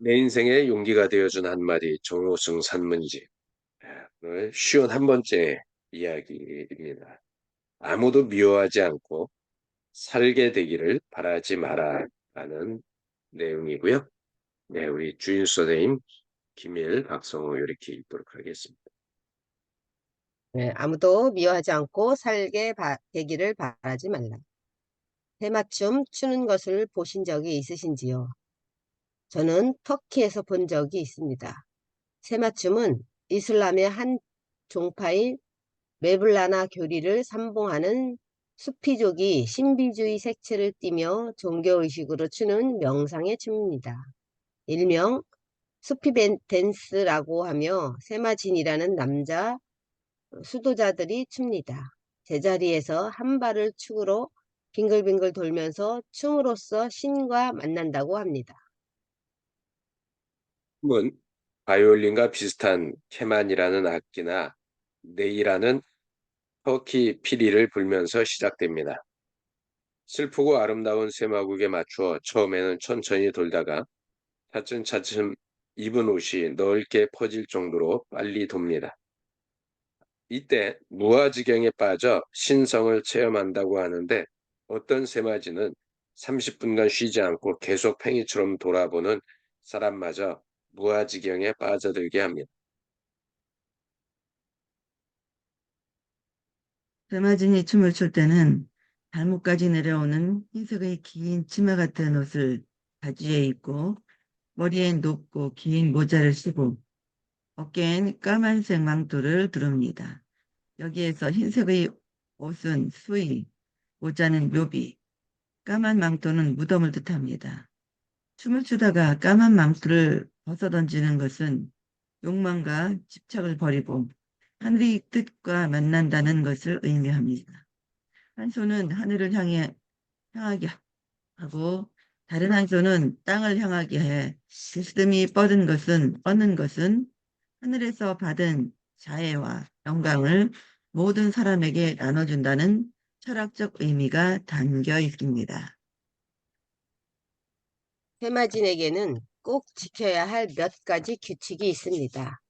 내 인생의 용기가 되어준 한마디 정호승 산문집. 오늘 쉬운 한 번째 이야기입니다. 아무도 미워하지 않고 살게 되기를 바라지 마라 라는 내용이고요. 네, 우리 주인수 선생님, 김일, 박성호 이렇게 읽도록 하겠습니다. 네, 아무도 미워하지 않고 되기를 바라지 말라. 해맞춤 추는 것을 보신 적이 있으신지요? 저는 터키에서 본 적이 있습니다. 새맞춤은 이슬람의 한 종파인 메블라나 교리를 삼봉하는 수피족이 신비주의 색채를 띠며 종교의식으로 추는 명상의 춤입니다. 일명 수피 댄스라고 하며 세마진이라는 남자 수도자들이 춥니다. 제자리에서 한 발을 축으로 빙글빙글 돌면서 춤으로써 신과 만난다고 합니다. 춤은 바이올린과 비슷한 케만이라는 악기나 네이라는 터키 피리를 불면서 시작됩니다. 슬프고 아름다운 세마국에 맞추어 처음에는 천천히 돌다가 차츰차츰 입은 옷이 넓게 퍼질 정도로 빨리 돕니다. 이때 무아지경에 빠져 신성을 체험한다고 하는데 어떤 세마지는 30분간 쉬지 않고 계속 팽이처럼 돌아보는 사람마저 무아지경에 빠져들게 합니다. 대마진이 춤을 출 때는 발목까지 내려오는 흰색의 긴 치마 같은 옷을 바지에 입고 머리엔 높고 긴 모자를 쓰고 어깨엔 까만색 망토를 두릅니다. 여기에서 흰색의 옷은 수의, 모자는 묘비, 까만 망토는 무덤을 뜻합니다. 춤을 추다가 까만 망토를 벗어던지는 것은 욕망과 집착을 버리고 하늘의 뜻과 만난다는 것을 의미합니다. 한 손은 하늘을 향하게 하고 다른 한 손은 땅을 향하게 해 빈스듬히 뻗는 것은 하늘에서 받은 자애와 영광을 모든 사람에게 나눠준다는 철학적 의미가 담겨 있습니다. 해마진에게는 꼭 지켜야 할 몇 가지 규칙이 있습니다.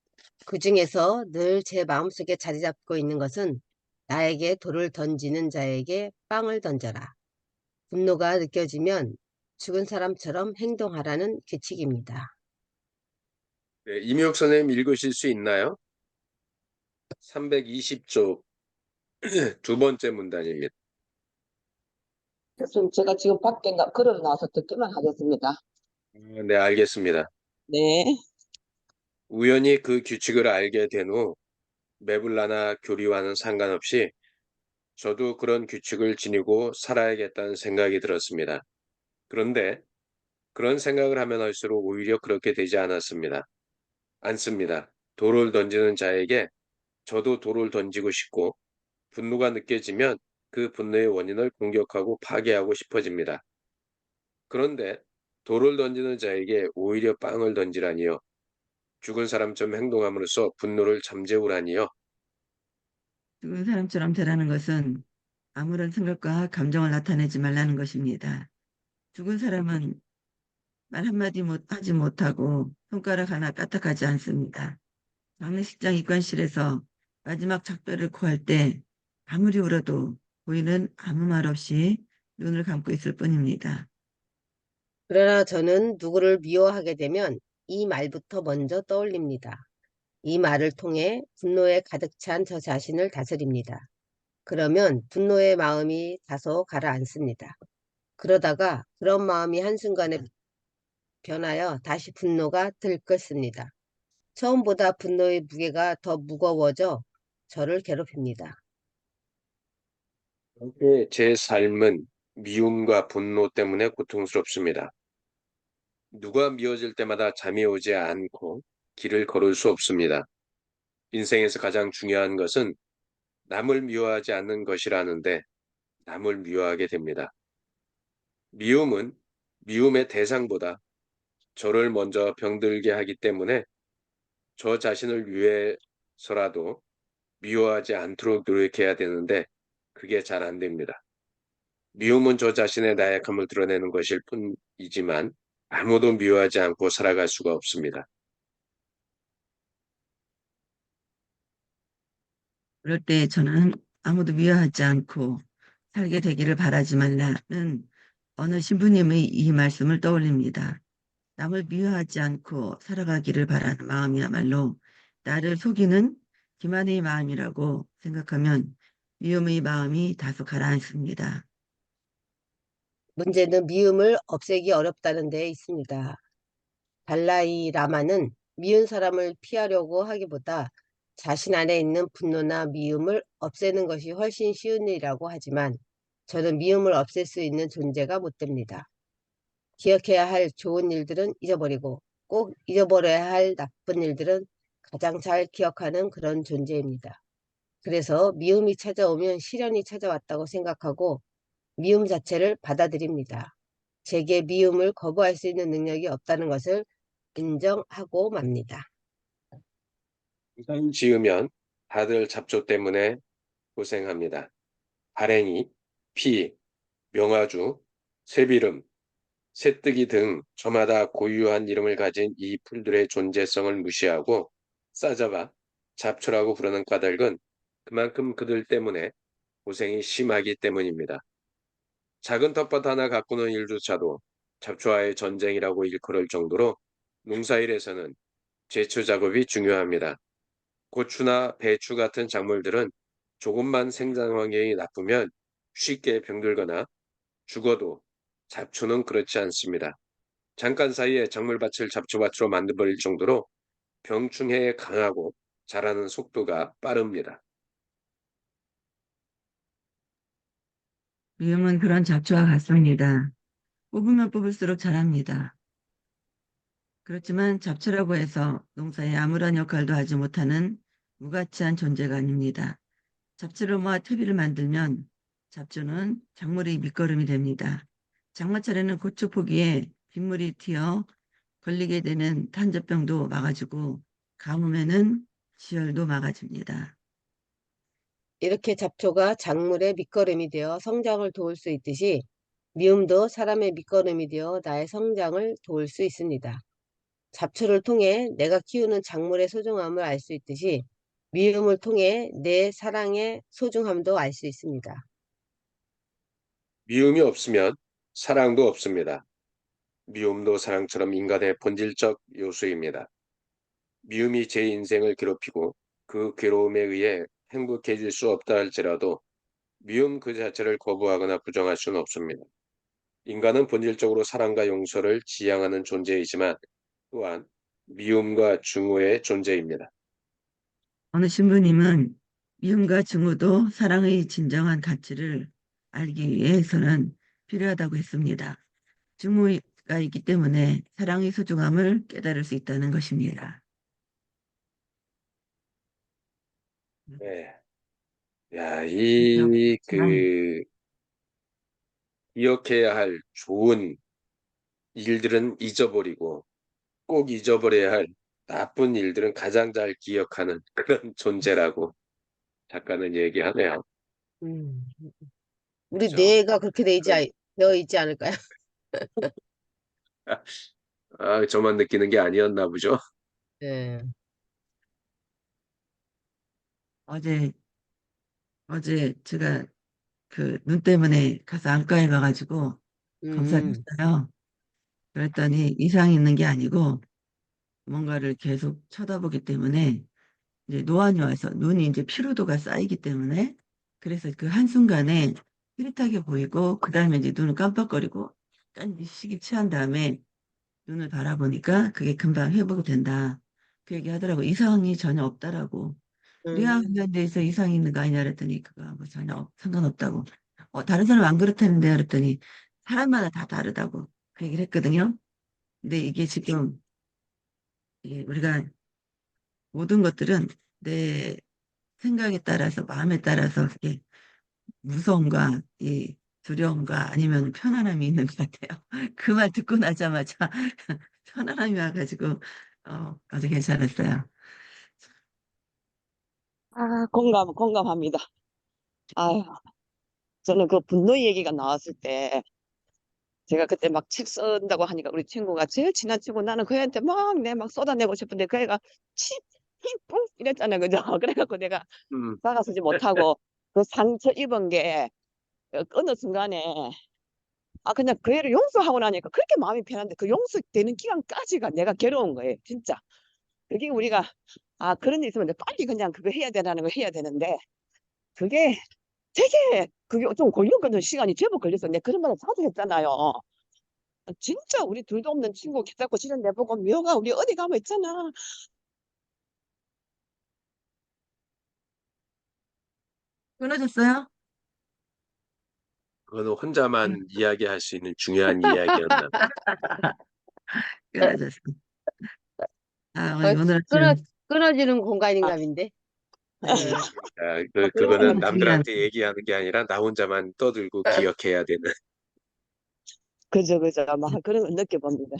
그 중에서 늘 제 마음속에 자리 잡고 있는 것은 나에게 돌을 던지는 자에게 빵을 던져라. 분노가 느껴지면 죽은 사람처럼 행동하라는 규칙입니다. 네, 임효옥 선생님 읽으실 수 있나요? 320쪽 두 번째 문단입니다. 교수님, 제가 지금 밖에 걸어 나와서 듣기만 하겠습니다. 네, 알겠습니다. 네. 우연히 그 규칙을 알게 된 후 메블라나 교리와는 상관없이 저도 그런 규칙을 지니고 살아야겠다는 생각이 들었습니다. 그런데 그런 생각을 하면 할수록 오히려 그렇게 되지 않습니다. 돌을 던지는 자에게 저도 돌을 던지고 싶고 분노가 느껴지면 그 분노의 원인을 공격하고 파괴하고 싶어집니다. 그런데 돌을 던지는 자에게 오히려 빵을 던지라니요. 죽은 사람처럼 행동함으로써 분노를 잠재우라니요. 죽은 사람처럼 되라는 것은 아무런 생각과 감정을 나타내지 말라는 것입니다. 죽은 사람은 말 한마디 하지 못하고 손가락 하나 까딱하지 않습니다. 장례식장 입관실에서 마지막 작별을 고할 때 아무리 울어도 부인은 아무 말 없이 눈을 감고 있을 뿐입니다. 그러나 저는 누구를 미워하게 되면 이 말부터 먼저 떠올립니다. 이 말을 통해 분노에 가득 찬 저 자신을 다스립니다. 그러면 분노의 마음이 다소 가라앉습니다. 그러다가 그런 마음이 한순간에 변하여 다시 분노가 들끓습니다. 처음보다 분노의 무게가 더 무거워져 저를 괴롭힙니다. 그렇게 제 삶은 미움과 분노 때문에 고통스럽습니다. 누가 미워질 때마다 잠이 오지 않고 길을 걸을 수 없습니다. 인생에서 가장 중요한 것은 남을 미워하지 않는 것이라는데 남을 미워하게 됩니다. 미움은 미움의 대상보다 저를 먼저 병들게 하기 때문에 저 자신을 위해서라도 미워하지 않도록 노력해야 되는데 그게 잘 안 됩니다. 미움은 저 자신의 나약함을 드러내는 것일 뿐이지만 아무도 미워하지 않고 살아갈 수가 없습니다. 그럴 때 저는 아무도 미워하지 않고 살게 되기를 바라지 말라는 어느 신부님의 이 말씀을 떠올립니다. 남을 미워하지 않고 살아가기를 바라는 마음이야말로 나를 속이는 기만의 마음이라고 생각하면 미움의 마음이 다소 가라앉습니다. 문제는 미움을 없애기 어렵다는 데 있습니다. 달라이 라마는 미운 사람을 피하려고 하기보다 자신 안에 있는 분노나 미움을 없애는 것이 훨씬 쉬운 일이라고 하지만 저는 미움을 없앨 수 있는 존재가 못 됩니다. 기억해야 할 좋은 일들은 잊어버리고 꼭 잊어버려야 할 나쁜 일들은 가장 잘 기억하는 그런 존재입니다. 그래서 미움이 찾아오면 시련이 찾아왔다고 생각하고 미움 자체를 받아들입니다. 제게 미움을 거부할 수 있는 능력이 없다는 것을 인정하고 맙니다. 이상 지으면 다들 잡초 때문에 고생합니다. 발행이, 피, 명화주, 쇠비름, 새뜨기 등 저마다 고유한 이름을 가진 이 풀들의 존재성을 무시하고 싸잡아 잡초라고 부르는 까닭은 그만큼 그들 때문에 고생이 심하기 때문입니다. 작은 텃밭 하나 가꾸는 일조차도 잡초와의 전쟁이라고 일컬을 정도로 농사일에서는 제초 작업이 중요합니다. 고추나 배추 같은 작물들은 조금만 생장 환경이 나쁘면 쉽게 병들거나 죽어도 잡초는 그렇지 않습니다. 잠깐 사이에 작물밭을 잡초밭으로 만들어버릴 정도로 병충해에 강하고 자라는 속도가 빠릅니다. 미움은 그런 잡초와 같습니다. 뽑으면 뽑을수록 자랍니다. 그렇지만 잡초라고 해서 농사에 아무런 역할도 하지 못하는 무가치한 존재가 아닙니다. 잡초를 모아 퇴비를 만들면 잡초는 작물의 밑거름이 됩니다. 장마철에는 고추 포기에 빗물이 튀어 걸리게 되는 탄저병도 막아주고 가뭄에는 지혈도 막아줍니다. 이렇게 잡초가 작물의 밑거름이 되어 성장을 도울 수 있듯이 미움도 사람의 밑거름이 되어 나의 성장을 도울 수 있습니다. 잡초를 통해 내가 키우는 작물의 소중함을 알 수 있듯이 미움을 통해 내 사랑의 소중함도 알 수 있습니다. 미움이 없으면 사랑도 없습니다. 미움도 사랑처럼 인간의 본질적 요소입니다. 미움이 제 인생을 괴롭히고 그 괴로움에 의해 행복해질 수 없다 할지라도 미움 그 자체를 거부하거나 부정할 수는 없습니다. 인간은 본질적으로 사랑과 용서를 지향하는 존재이지만 또한 미움과 증오의 존재입니다. 어느 신부님은 미움과 증오도 사랑의 진정한 가치를 알기 위해서는 필요하다고 했습니다. 증오가 있기 때문에 사랑의 소중함을 깨달을 수 있다는 것입니다. 네. 야, 그렇지만 기억해야 할 좋은 일들은 잊어버리고 꼭 잊어버려야 할 나쁜 일들은 가장 잘 기억하는 그런 존재라고 작가는 얘기하네요. 음, 우리 그죠? 뇌가 그렇게 그런, 되어 있지 않을까요? 저만 느끼는 게 아니었나 보죠. 네. 어제 제가 그 눈 때문에 가서 안과에 가가지고 검사를 음, 했어요. 그랬더니 이상이 있는 게 아니고 뭔가를 계속 쳐다보기 때문에 이제 노안이 와서 눈이 이제 피로도가 쌓이기 때문에 그래서 그 한순간에 흐릿하게 보이고 그다음에 이제 눈을 깜빡거리고 약간 식이 취한 다음에 눈을 바라보니까 그게 금방 회복이 된다. 그 얘기 하더라고. 이상이 전혀 없다라고. 뇌와 음, 관련돼서 이상이 있는 거 아니냐 그랬더니 그거 뭐 전혀 상관없다고. 다른 사람 안 그렇다는데 그랬더니 사람마다 다 다르다고 그 얘기를 했거든요. 근데 이게 지금 이게 우리가 모든 것들은 내 생각에 따라서 마음에 따라서 이게 무서움과 이 두려움과 아니면 편안함이 있는 것 같아요. 그 말 듣고 나자마자 편안함이 와가지고 아주 괜찮았어요. 공감합니다. 아유, 저는 그 분노 얘기가 나왔을 때 제가 그때 막 책 쓴다고 하니까 우리 친구가 제일 친한 친구 나는 그 애한테 막 내 막 쏟아내고 싶은데 그 애가 뿡 이랬잖아요. 그죠? 그래갖고 내가 음, 다가서지 못하고 그 상처 입은 게 어느 순간에 그냥 그 애를 용서하고 나니까 그렇게 마음이 편한데 그 용서되는 기간까지가 내가 괴로운 거예요. 진짜. 그게 우리가 그런 일 있으면 빨리 그냥 그거 해야 되라는 거 해야 되는데 그게 되게 그게 좀 걸렸거든. 시간이 제법 걸렸어. 내가 그런 말을 자주 했잖아요. 진짜 우리 둘도 없는 친구 붙잡고 지는 내보고 미호가 우리 어디 가면 있잖아. 끊어졌어요? 그거는 혼자만 이야기할 수 있는 중요한 이야기였나. 끊어졌어. 어, 오늘 끊어, 아침 끊어지는 아, 공간인가본데. 어, 그래서 내가 그거는 중요한, 남들한테 얘기하는 게 아니라 나 혼자만 떠들고 기억해야 되는. 그죠 그죠 막 그런 걸 느껴봅니다.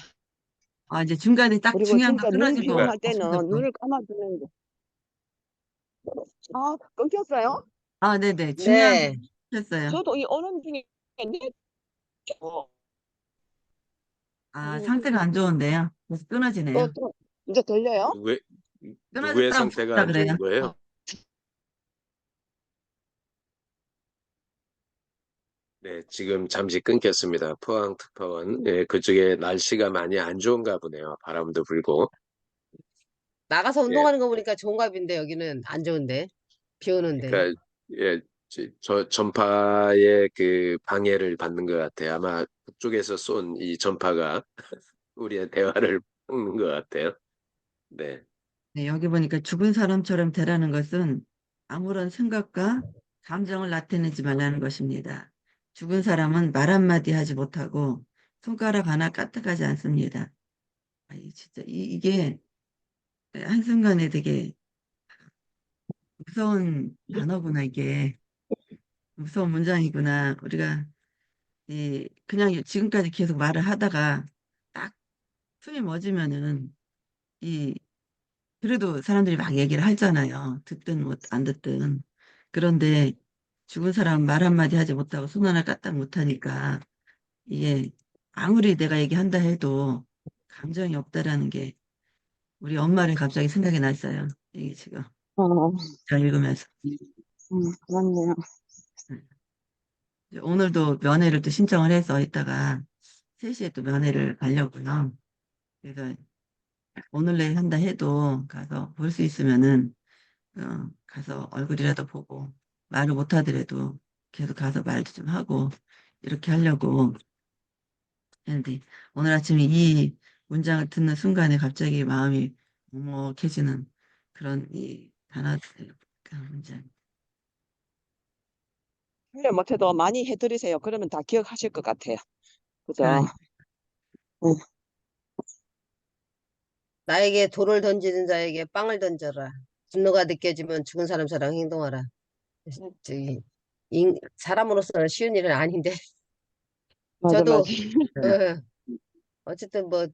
이제 중간에 딱 그리고 중요한 거 진짜 너무 끊어지고, 그러니까 피곤할 때는 눈을 감아주는 게 끊겼어요? 네네. 중요한 거 네. 끊겼어요. 저도 이 언론 중에 어, 상태가 안 좋은데요. 그래서 끊어지네요. 또 이제 들려요? 누구의, 누구의 끊어졌다고 상태가 부르라 안 그래요. 좋은 거예요? 네, 지금 잠시 끊겼습니다. 포항 특파원. 예, 그쪽에 날씨가 많이 안 좋은가 보네요. 바람도 불고. 나가서 예, 운동하는 거 보니까 좋은가 본데 여기는 안 좋은데. 비 오는데. 그러니까 예, 저 전파의 그 방해를 받는 것 같아요. 아마 북쪽에서 쏜 이 전파가 우리의 대화를 먹는 것 같아요. 네, 네, 여기 보니까 죽은 사람처럼 되라는 것은 아무런 생각과 감정을 나타내지 말라는 것입니다. 죽은 사람은 말 한마디 하지 못하고 손가락 하나 까딱하지 않습니다. 진짜 이게 한순간에 되게 무서운 단어구나, 이게. 무서운 문장이구나. 우리가 그냥 지금까지 계속 말을 하다가 딱 숨이 멎으면은 이 그래도 사람들이 막 얘기를 하잖아요. 듣든 뭐 안 듣든. 그런데 죽은 사람 말 한마디 하지 못하고 손 하나 까딱 못하니까 이게 아무리 내가 얘기한다 해도 감정이 없다라는 게 우리 엄마를 갑자기 생각이 났어요. 이게 지금 어, 잘 읽으면서. 맞네요. 이제 오늘도 면회를 또 신청을 해서 이따가 3시에 또 면회를 가려고요. 그래서 오늘 내일 한다 해도 가서 볼 수 있으면은 가서 얼굴이라도 보고 말을 못하더라도 계속 가서 말도 좀 하고 이렇게 하려고 했는데 오늘 아침에 이 문장을 듣는 순간에 갑자기 마음이 먹먹해지는 그런 이 단어들 그 문장. 훈련 못해도 많이 해드리세요. 그러면 다 기억하실 것 같아요. 그죠? 그러니까 응. 나에게 돌을 던지는 자에게 빵을 던져라. 분노가 느껴지면 죽은 사람처럼 행동하라. 저기, 사람으로서는 쉬운 일은 아닌데. 맞아, 저도, 맞아. 어, 어쨌든 뭐,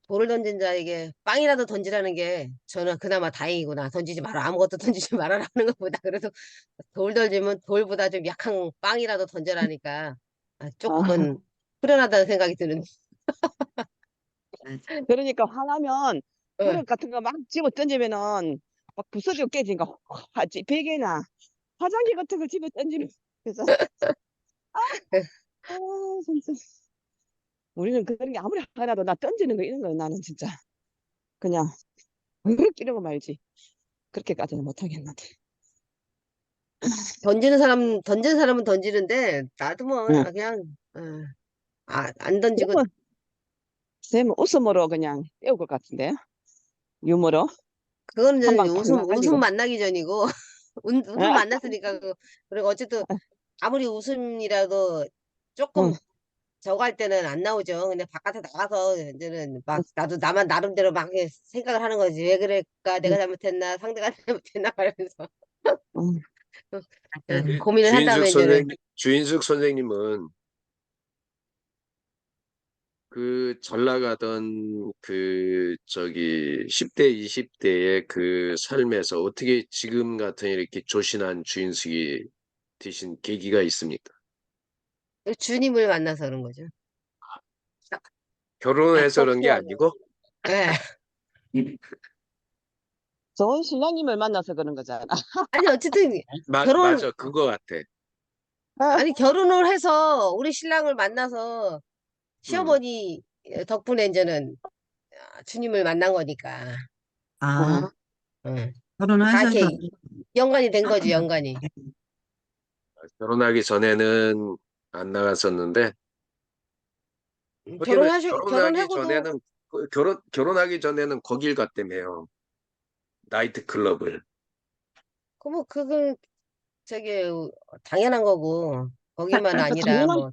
돌을 던진 자에게 빵이라도 던지라는 게 저는 그나마 다행이구나. 던지지 마라. 아무것도 던지지 말아라는 것보다. 그래도 돌 던지면 돌보다 좀 약한 빵이라도 던져라니까 아, 조금은 후련하다는 생각이 드는. 그러니까 화나면 어, 그릇 같은 거 막 집어 던지면은 막 부서지고 깨지니까 하지 베개나 화장지 같은 거 집어 던지면 그래서 아 진짜 우리는 그런 게 아무리 화가 나도 나 던지는 거 이런 거 나는 진짜 그냥 이러고 말지 그렇게까지는 못하겠는데. 던지는 사람은 던지는데, 나도 뭐, 응. 그냥, 안 던지고, 쌤은 쌤은 웃음으로 그냥 때울 것 같은데 유머로 그거는 한 이제 방 탁 웃음 나가지고. 만나기 전이고, 웃음 만났으니까, 그리고 어쨌든, 아무리 웃음이라도 응. 조금 저거 할 때는 안 나오죠. 근데 바깥에 나가서 이제는 막 나도 나만 나름대로 막 이렇게 생각을 하는 거지. 왜 그럴까? 내가 응. 잘못했나? 상대가 잘못했나? 말하면서 응. 고민을 한 다음에 이제는 주인숙 선생님은 그 잘 나가던 그 저기 10대, 20대의 그 삶에서 어떻게 지금 같은 이렇게 조신한 주인숙이 되신 계기가 있습니까? 주님을 만나서 그런 거죠. 결혼해서 그런 게 속시원해. 아니고 예. 좋은 신랑님을 만나서 그런 거잖아. 아니 어쨌든 결혼 맞아 그거 같아. 아니 결혼을 해서 우리 신랑을 만나서 음. 시어머니 덕분에 이제는 주님을 만난 거니까. 아, 어. 응. 다 결혼하셔서 이렇게 연관이 된 거지, 연관이. 결혼하기 전에는 안 나갔었는데 거기는 결혼하기 결혼하고도 전에는 결혼하기 전에는 거길 갔다며요. 나이트 클럽을. 그뭐 그건 저기 당연한 거고 거기만 그 아니라 당연한,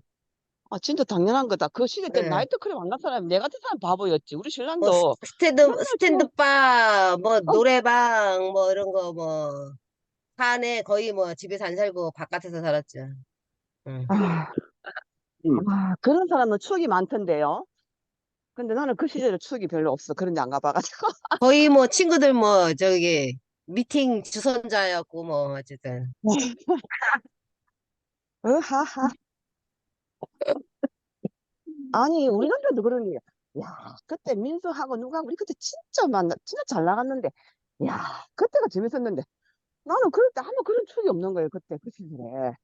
뭐, 진짜 당연한 거다. 그 시대 때 예. 나이트클럽 안 간 사람이 내 같은 사람 바보였지. 우리 뭐 신랑도 맨날 저, 스탠드바 뭐 어, 노래방 뭐 이런 거 뭐 산에 거의 뭐 집에서 안 살고 바깥에서 살았죠. 응. 아, 음. 그런 사람은 추억이 많던데요. 근데 나는 그 시절에 추억이 별로 없어. 그런 데 안 가봐가지고. 거의 뭐 친구들 뭐 저기 미팅 주선자였고 뭐 어쨌든 하하. 아니, 우리 남편도 그러니, 야, 그때 민수하고 누구하고, 우리 그때 진짜 잘 나갔는데, 야, 그때가 재밌었는데, 나는 그럴 때 아무 그런 추억이 없는 거예요, 그때, 그 시절에.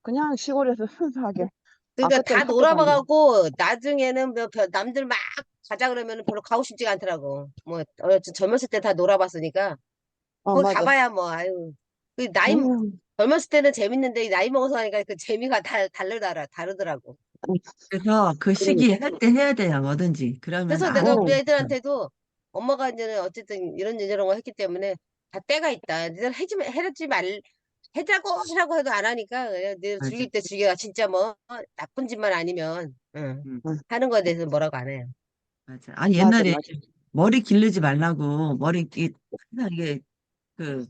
그냥 시골에서 순수하게, 그러니까 그때는 다 학교 다니고, 놀아봐갖고 나중에는 뭐 남들 막 가자 그러면 별로 가고 싶지가 않더라고. 뭐 젊었을 때 다 놀아봤으니까 거기 맞아. 가봐야 뭐 아유 그 나이 음, 젊었을 때는 재밌는데 이 나이 먹어서 하니까 그 재미가 다르더라고. 그래서 그 그러니, 시기에 할 때 해야 돼요, 뭐든지. 그러면 그래서 내가 우리 어, 애들한테도 엄마가 이제는 어쨌든 이런 거 했기 때문에 다 때가 있다. 니들 해주지 말 해자고 하라고 해도 안 하니까 그냥 니들 맞아. 즐길 때 즐겨. 진짜 뭐 나쁜 짓만 아니면 응. 음, 응, 하는 거에 대해서 뭐라고 안 해요. 맞아. 아니, 맞아, 옛날에 맞아. 머리 기르지 말라고 항상 이게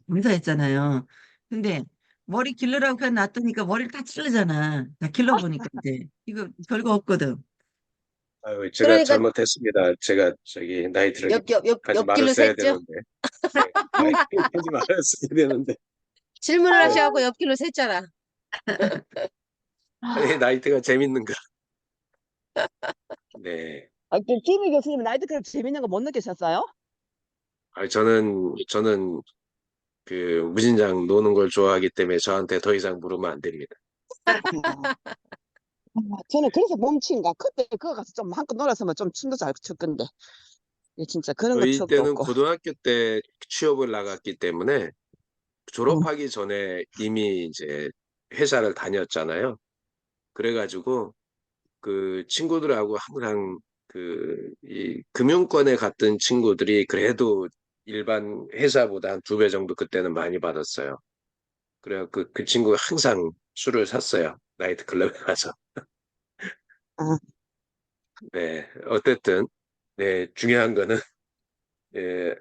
봉사했잖아요. 근데 머리 기르라고 놨더니까 머리를 다 자르잖아. 다 길러보니까 이제 이거 별거 없거든. 아유, 제가 그러니까 잘못했습니다. 제가 저기 나이트를 하지 옆길로 말았어야 샜죠. 되는데. 네, 나이트를 하지 말았어야 되는데. 질문을 네. 하셔갖고 옆길로 샜잖아. 아니, 나이트가 재밌는가? 네. 김희 교수님 나이트클럽 재밌는 거 못 느끼셨어요? 저는 그 무진장 노는 걸 좋아하기 때문에 저한테 더 이상 물으면 안 됩니다. 저는 그래서 몸치인가? 그때 그거 가서 좀 한껏 놀았으면 좀 춤도 잘 출 건데. 진짜 그런 거 저희 추억도 때는 없고. 고등학교 때 취업을 나갔기 때문에 응. 졸업하기 전에 이미 이제 회사를 다녔잖아요. 그래가지고 그 친구들하고 항상 이 금융권에 갔던 친구들이 그래도 일반 회사보다 한 2배 정도 그때는 많이 받았어요. 그래 그 친구가 항상 술을 샀어요. 나이트 클럽에 가서. 아, 네, 어쨌든 네, 중요한 거는 예,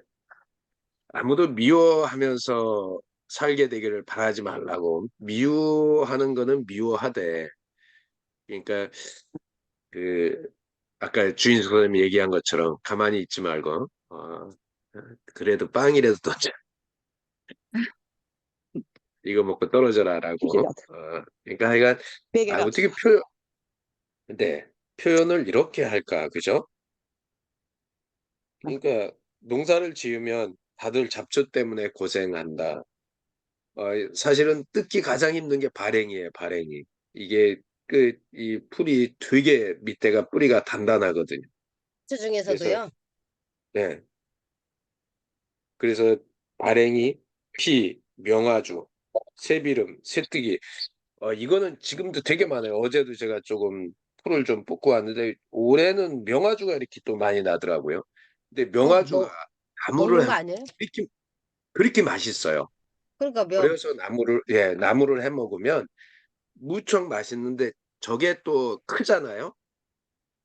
아무도 미워하면서 살게 되기를 바라지 말라고. 미워하는 거는 미워하되 그러니까 그 아까 주인 선생님이 얘기한 것처럼 가만히 있지 말고 그래도 빵이라도 던져 이거 먹고 떨어져라라고 기시다. 그러니까 하여간 베개가. 어떻게 네, 표현을 이렇게 할까 그죠? 그러니까 농사를 지으면 다들 잡초 때문에 고생한다. 사실은 뜯기 가장 힘든 게 발행이에요, 발행이. 이게 이 풀이 되게 밑에가 뿌리가 단단하거든요. 그 그래서 중에서도요. 네, 그래서 발행이 피, 명아주, 새비름, 새뜨기. 이거는 지금도 되게 많아요. 어제도 제가 조금 풀을 좀 뽑고 왔는데 올해는 명아주가 이렇게 또 많이 나더라고요. 근데 명아주가 나무를 먹는 거 하면 아니에요? 그렇게, 그렇게 맛있어요. 그러니까 그래서 나무를 해 먹으면 무척 맛있는데 저게 또 크잖아요.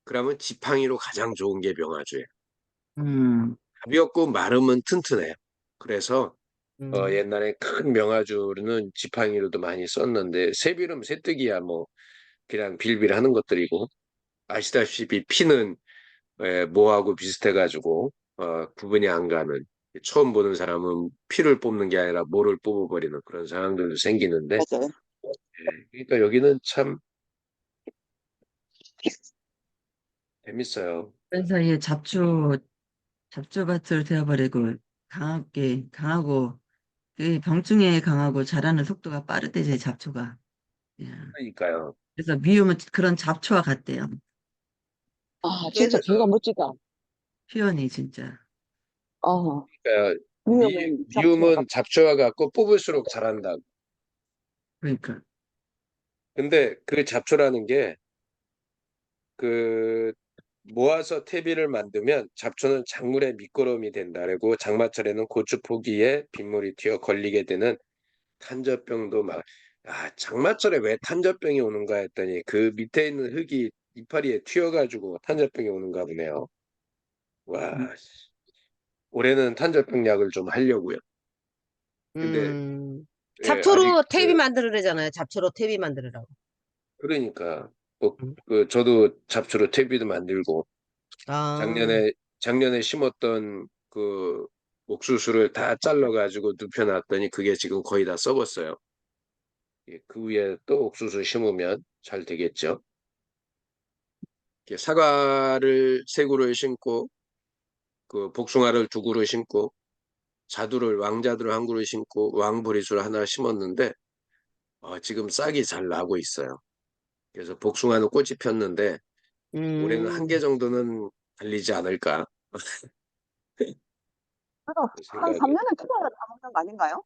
그러면 지팡이로 가장 좋은 게 명아주예요. 음, 가볍고 마르면 튼튼해요. 그래서 음. 옛날에 큰 명아주는 지팡이로도 많이 썼는데 새비름, 새뜨기야 뭐 그냥 빌빌하는 것들이고 아시다시피 피는 모하고 비슷해가지고 구분이 안 가는 처음 보는 사람은 피를 뽑는 게 아니라 모를 뽑아버리는 그런 상황들도 생기는데 맞아요. 그러니까 여기는 참 재밌어요. 그런 사이에 잡초밭을 되어버리고 강하고 그 병충해에 강하고 자라는 속도가 빠르대지 잡초가. 예. 그러니까요. 그래서 미움은 그런 잡초와 같대요. 아, 진짜 그래서 비유가 멋지다. 표현이 진짜. 어, 그러니까 미음은 잡초와 미움은 같다. 잡초와 같고 뽑을수록 자란다. 그러니까. 근데 그 잡초라는 게 그 모아서 퇴비를 만들면 잡초는 작물의 밑거름이 된다고 장마철에는 고추 포기에 빗물이 튀어 걸리게 되는 탄저병도 막 장마철에 왜 탄저병이 오는가 했더니 그 밑에 있는 흙이 이파리에 튀어가지고 탄저병이 오는가 보네요. 와, 올해는 탄저병 약을 좀 하려고요. 근데 아직 잡초로 퇴비 만들으래잖아요. 잡초로 퇴비 만들으라고. 그러니까 뭐 음. 저도 잡초로 퇴비도 만들고 아, 작년에 심었던 그 옥수수를 다 잘라가지고 눕혀놨더니 그게 지금 거의 다 썩었어요. 예, 그 위에 또 옥수수 심으면 잘 되겠죠. 이렇게 사과를 세 그루 심고 그 복숭아를 두 그루 심고 왕자두를 한 그루 심고 왕보리수를 하나 심었는데 지금 싹이 잘 나고 있어요. 그래서 복숭아는 꽃이 폈는데 올해는 한 개 음. 정도는 달리지 않을까 그래도 한 생각을. 3년은 투자를 다 먹는 거 아닌가요?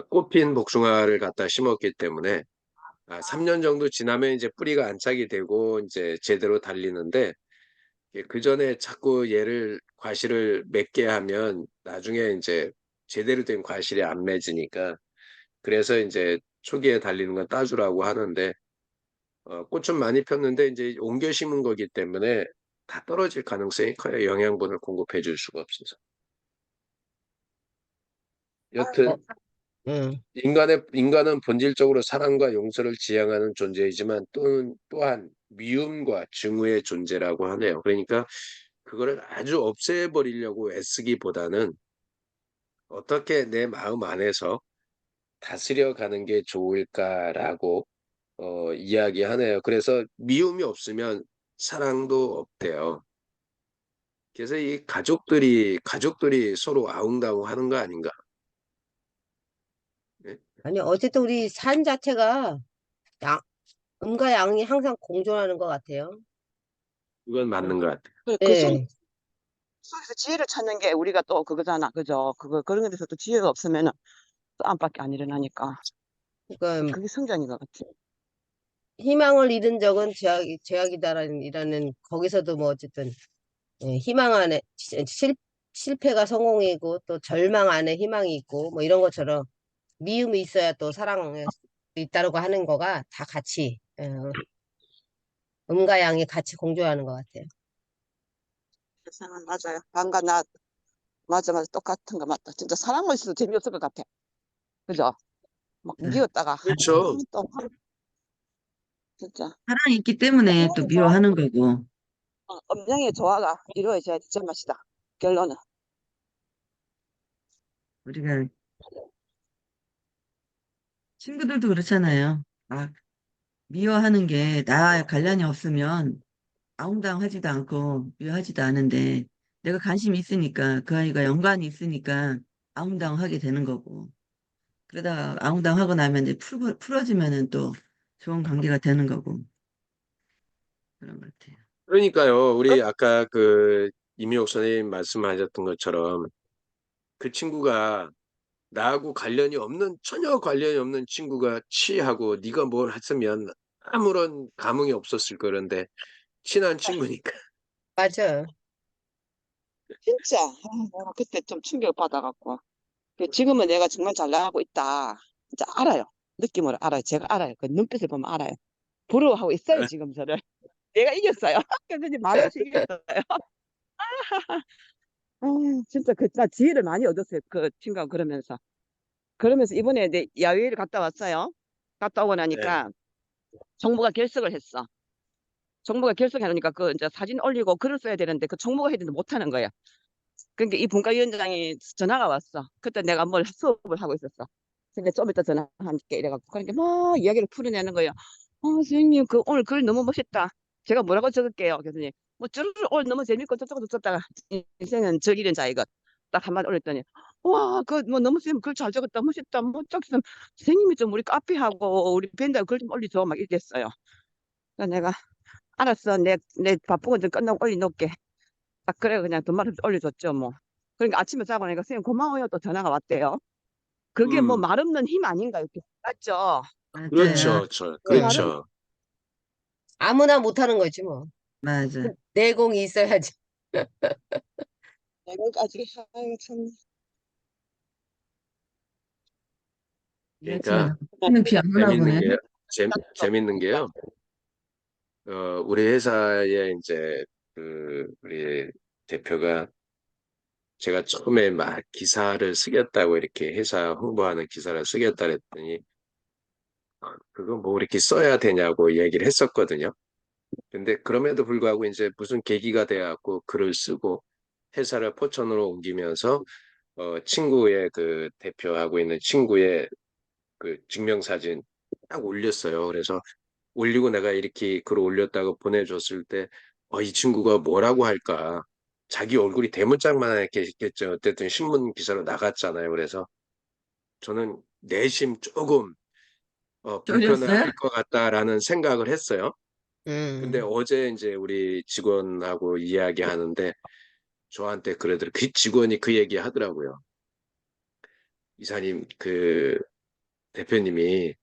꽃핀 복숭아를 갖다 심었기 때문에 3년 정도 지나면 이제 뿌리가 안착이 되고 이제 제대로 달리는데 그 전에 자꾸 얘를 과실을 맺게 하면 나중에 이제 제대로 된 과실이 안 맺으니까 그래서 이제 초기에 달리는 건 따주라고 하는데 꽃은 많이 폈는데 이제 옮겨 심은 거기 때문에 다 떨어질 가능성이 커요. 영양분을 공급해 줄 수가 없어서. 어, 여튼 음. 인간은 본질적으로 사랑과 용서를 지향하는 존재이지만 또한 미움과 증오의 존재라고 하네요. 그러니까 그거를 아주 없애버리려고 애쓰기보다는 어떻게 내 마음 안에서 다스려 가는 게 좋을까라고 이야기하네요. 그래서 미움이 없으면 사랑도 없대요. 그래서 이 가족들이 서로 아웅다웅 하는 거 아닌가? 예? 아니, 어쨌든 우리 산 자체가 양, 음과 양이 항상 공존하는 것 같아요. 그건 맞는 것 같아요. 그 네. 속에서 지혜를 찾는 게 우리가 또 그거잖아. 그죠? 그런 데서 또 지혜가 없으면은 또 안팎이 안 일어나니까. 그러니까 그게 성장인 것 같아. 희망을 잃은 적은 제약이다라는 거기서도 뭐 어쨌든 희망 안에 실패가 성공이고 또 절망 안에 희망이 있고 뭐 이런 것처럼 미움이 있어야 또 사랑이 있다라고 하는 거가 다 같이 음과 양이 같이 공존하는 것 같아요. 세상은 맞아요. 방과 나 맞아 맞아 똑같은 거 맞다. 진짜 사랑만 있어도 재미없을 것 같아. 그죠? 막 네. 미웠다가 그렇죠. 또 진짜 사랑이 있기 때문에 또 엄량의 조화, 미워하는 거고. 엄량의 조화가 이루어져야 제맛이다. 결론은. 우리가 친구들도 그렇잖아요. 미워하는 게 나와 관련이 없으면 아웅다웅하지도 않고 미워하지도 않은데 내가 관심이 있으니까 그 아이가 연관이 있으니까 아웅다웅하게 되는 거고 그러다가 아웅다웅하고 나면 이제 풀어지면은 또 좋은 관계가 되는 거고 그런 것 같아요. 그러니까요. 끝. 우리 아까 그 이미옥 선생님 말씀하셨던 것처럼 그 친구가 나하고 전혀 관련이 없는 친구가 취하고 네가 뭘 했으면 아무런 감흥이 없었을 거런데 친한 친구니까. 맞아. 진짜 내가 그때 좀 충격 받아갖고 지금은 내가 정말 잘 나가고 있다. 진짜 알아요. 느낌으로 알아요. 제가 알아요. 그 눈빛을 보면 알아요. 부러워하고 있어요. 지금 저를. 내가 이겼어요. 그래서 이제 말없이 이겼어요. 진짜 나 지혜를 많이 얻었어요. 그 친구하고 그러면서 이번에 내 야외를 갔다 왔어요. 갔다 오고 네. 나니까 정부가 결석을 했어. 정부가 결석해놓으니까 그 이제 사진 올리고 글을 써야 되는데 그 정부가 해야 되는데 못하는 거야. 그러니까 이 분과위원장이 전화가 왔어. 그때 내가 뭘 수업을 하고 있었어. 근데 좀 이따 전화할게 이래갖고 그러니까 막 이야기를 풀어내는 거예요. 선생님 그 오늘 글 너무 멋있다. 제가 뭐라고 적을게요. 교수님. 뭐 쭈르르 오늘 너무 재밌고 저쩌고 저쩌다가 인생은 저 이런 자이것 딱 한마디 올렸더니 와, 그 뭐 너무 선생님 글 잘 적었다 멋있다 뭐 짝선 선생님이 좀 우리 카페하고 우리 밴드하고 글 좀 올려줘 막 이랬어요. 그래서 내가 알았어 내 바쁜 거 좀 끝나고 올려놓을게. 딱 그래 그냥 돈 말없이 올려줬죠 뭐. 그러니까 아침에 자고 나니까 선생님 고마워요 또 전화가 왔대요. 그게 뭐 음, 말 없는 힘 아닌가요? 맞죠? 맞아요. 그렇죠. 그 말은 그렇죠. 아무나 못하는 거지 뭐. 맞아. 내공이 있어야지. 내일까지 아유 참. 이 아침에 그러니까 너는 비안 오나 재밌는 보네. 게 재밌는 게요. 우리 회사에 이제 우리 대표가 제가 처음에 막 기사를 쓰겠다고 이렇게 회사 홍보하는 기사를 쓰겠다 그랬더니 그거 뭐 이렇게 써야 되냐고 얘기를 했었거든요. 근데 그럼에도 불구하고 이제 무슨 계기가 돼갖고 글을 쓰고 회사를 포천으로 옮기면서 친구의 그 대표하고 있는 친구의 그 증명사진 딱 올렸어요. 그래서 올리고 내가 이렇게 글을 올렸다고 보내줬을 때, 이 친구가 뭐라고 할까? 자기 얼굴이 대문짝만하게 있겠죠. 어쨌든 신문 기사로 나갔잖아요. 그래서 저는 내심 조금 쫄렸어요? 불편할 것 같다라는 생각을 했어요. 근데 음. 어제 이제 우리 직원하고 이야기하는데 저한테 그러더라고요. 그 직원이 그 얘기 하더라고요. 이사님, 그 대표님이